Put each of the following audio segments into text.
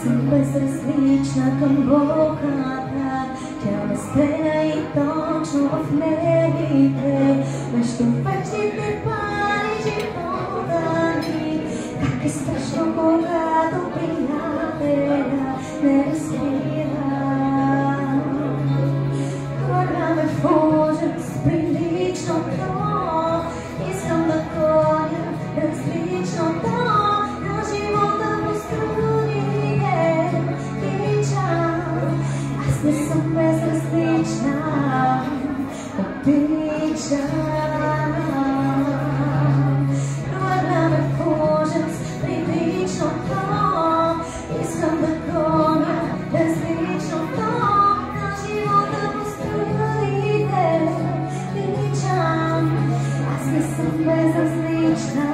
съм безразлична към Богата. Тя ме стреля и точно в небите, между вечните пари живота ни. Как е страшно, когато приятеля не разбира. Хвърляме в ужас приличното, искам да гоня различното на живота по струните. Обичам, аз не съм безразлична. Обичам, хвърляме в ужас приличното, искам да гоня различното на живота по струните. Обичам, аз не съм безразлична.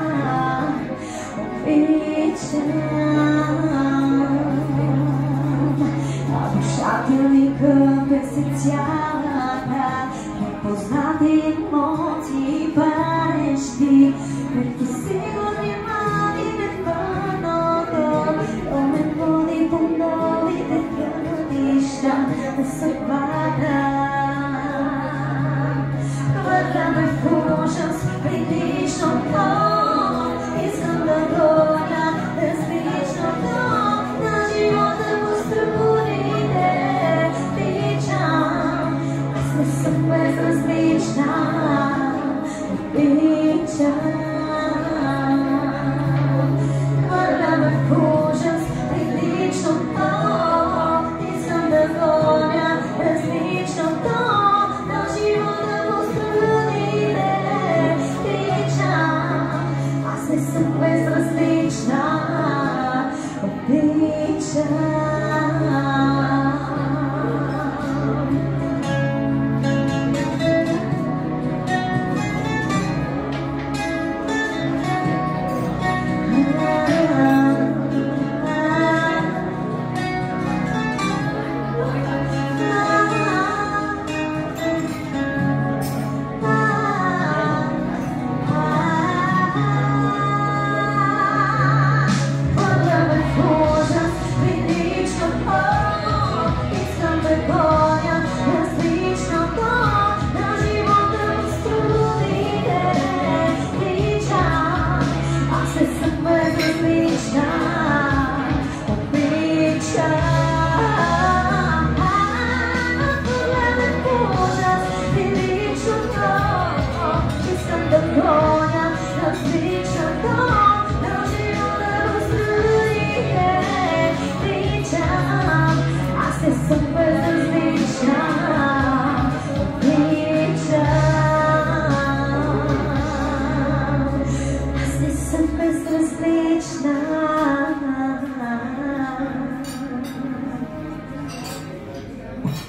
А душата ми къпе се цялата, непознати емоции парещи, преки сигурни мали невърното, то ме води по новите пътища на съдбата. Хвърляме в ужас приличното, искам да гоня различното на живота по струните. Обичам, аз не съм безразлична. Обичам, хвърляме в ужас приличното, искам да гоня различното на живота по струните. Обичам, аз не съм безразлична. Обичам.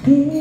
Be